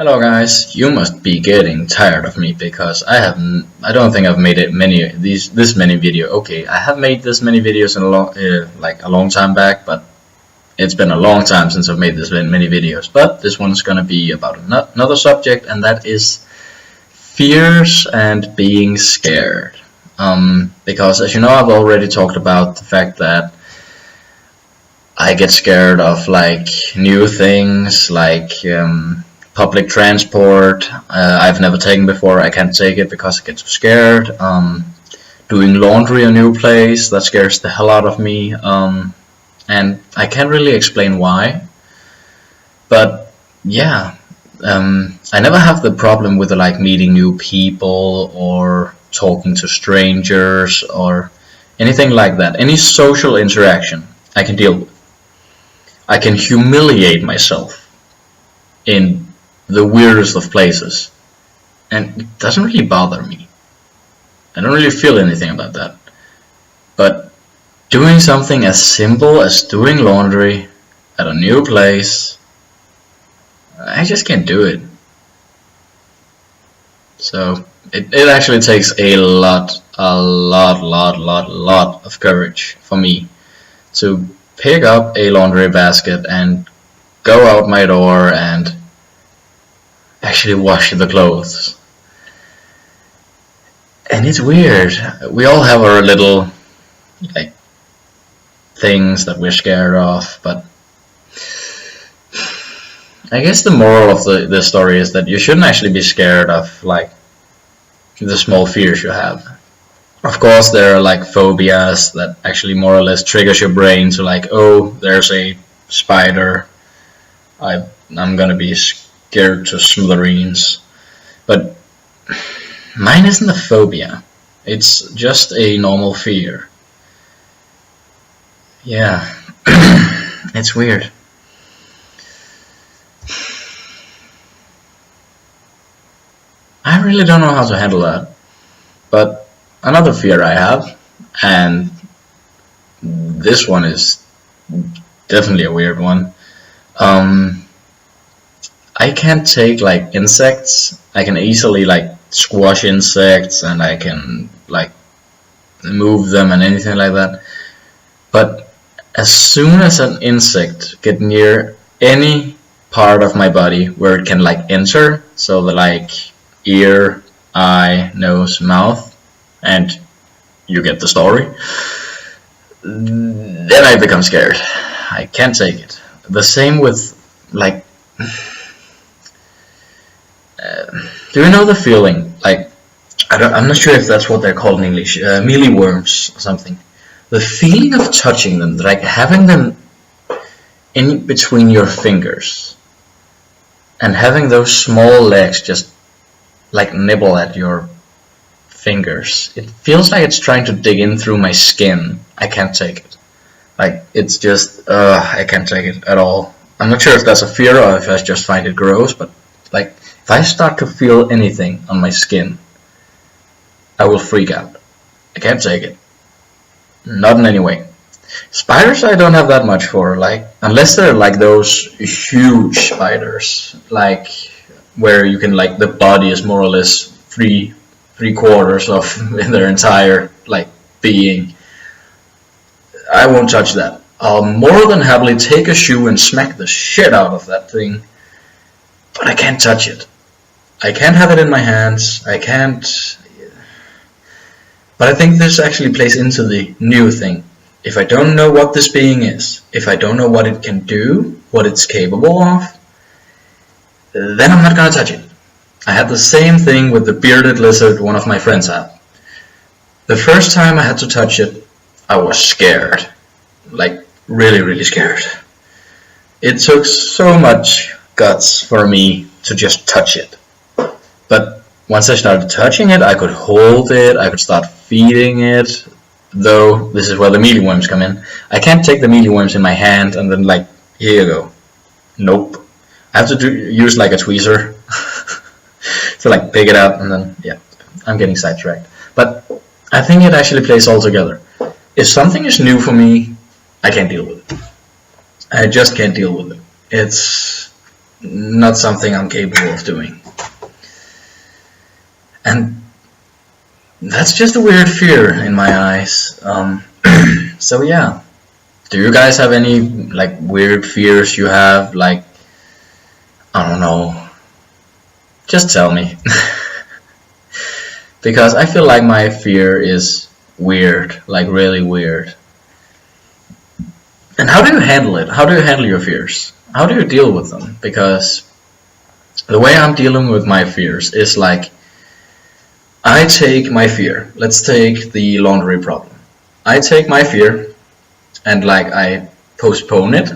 Hello guys, you must be getting tired of me because I don't think I've made it this many video. Okay, I have made this many videos in a long time back, but it's been a long time since I've made this many videos. But this one's gonna be about another subject, and that is fears and being scared. Because as you know, I've already talked about the fact that I get scared of like new things, like public transport. I've never taken before. I can't take it because I get too scared. Doing laundry in a new place, that scares the hell out of me. And I can't really explain why. But yeah, I never have the problem with like meeting new people or talking to strangers or anything like that. Any social interaction I can deal with. I can humiliate myself in the weirdest of places, and it doesn't really bother me. I don't really feel anything about that. But doing something as simple as doing laundry at a new place, I just can't do it. So it actually takes a lot of courage for me to pick up a laundry basket and go out my door and actually wash the clothes. And it's weird. We all have our little like things that we're scared of, but I guess the moral of the story is that you shouldn't actually be scared of like the small fears you have. Of course, there are like phobias that actually more or less triggers your brain to like, oh, there's a spider. I'm gonna be scared to smithereens. But mine isn't a phobia. It's just a normal fear. Yeah, it's weird. I really don't know how to handle that. But another fear I have, and this one is definitely a weird one. I can't take like insects. I can easily like squash insects and I can like move them and anything like that. But as soon as an insect get near any part of my body where it can like enter, so the like ear, eye, nose, mouth, and you get the story, then I become scared. I can't take it. The same with like do you know the feeling like I'm not sure if that's what they're called in English, mealyworms or something. The feeling of touching them, like having them in between your fingers and having those small legs just like nibble at your fingers. It feels like it's trying to dig in through my skin. I can't take it. Like it's just I can't take it at all. I'm not sure if that's a fear or if I just find it gross, but like if I start to feel anything on my skin, I will freak out. I can't take it. Not in any way. Spiders I don't have that much for, like unless they're like those huge spiders, like where you can like the body is more or less three quarters of their entire like being. I won't touch that. I'll more than happily take a shoe and smack the shit out of that thing, but I can't touch it. I can't have it in my hands. I can't. But I think this actually plays into the new thing. If I don't know what this being is, if I don't know what it can do, what it's capable of, then I'm not gonna touch it. I had the same thing with the bearded lizard one of my friends had. The first time I had to touch it, I was scared. Like really scared. It took so much guts for me to just touch it. But once I started touching it, I could hold it, I could start feeding it. Though this is where the mealyworms come in. I can't take the mealyworms in my hand and then like, here you go. Nope. I have to use like a tweezer to like pick it up, and then yeah, I'm getting sidetracked. But I think it actually plays all together. If something is new for me, I can't deal with it. I just can't deal with it. It's not something I'm capable of doing. And that's just a weird fear in my eyes. So yeah, do you guys have any like weird fears you have? Like, I don't know, just tell me. Because I feel like my fear is weird, like really weird. And how do you handle it? How do you handle your fears? How do you deal with them? Because the way I'm dealing with my fears is like, I take my fear. Let's take the laundry problem. I take my fear and like I postpone it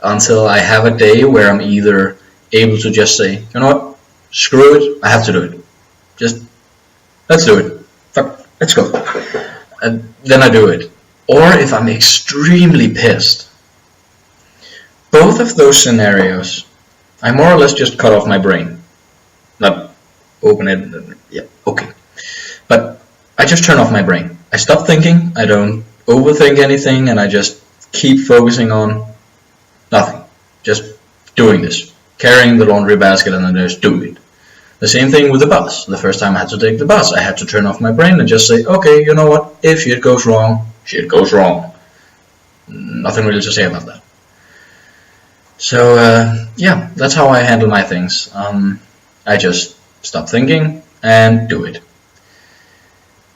until I have a day where I'm either able to just say, you know what, screw it, I have to do it. Just, let's do it. Fuck, let's go. And then I do it. Or if I'm extremely pissed. Both of those scenarios, I more or less just cut off my brain. Not open it, yeah, okay. But I just turn off my brain. I stop thinking, I don't overthink anything, and I just keep focusing on nothing. Just doing this. Carrying the laundry basket and then just doing it. The same thing with the bus. The first time I had to take the bus, I had to turn off my brain and just say, okay, you know what, if shit goes wrong, shit goes wrong. Nothing really to say about that. So, yeah, that's how I handle my things. I just stop thinking and do it.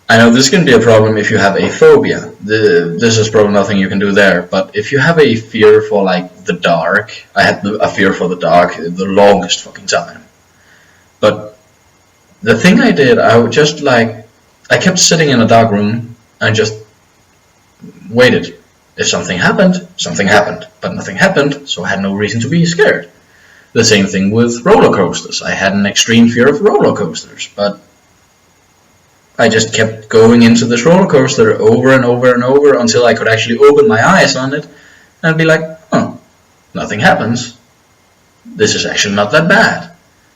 I know this can be a problem if you have a phobia. This is probably nothing you can do there, but if you have a fear for like the dark, I had a fear for the dark the longest fucking time. But the thing I did, I would just like, I kept sitting in a dark room and just waited. If something happened, but nothing happened, so I had no reason to be scared. The same thing with roller coasters. I had an extreme fear of roller coasters, but I just kept going into this roller coaster over and over and over until I could actually open my eyes on it and be like, oh, nothing happens. This is actually not that bad.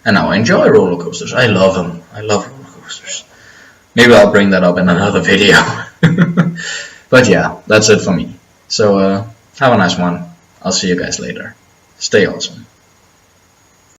And now I enjoy roller coasters. I love them. I love roller coasters. Maybe I'll bring that up in another video. But yeah, that's it for me. So have a nice one. I'll see you guys later. Stay awesome.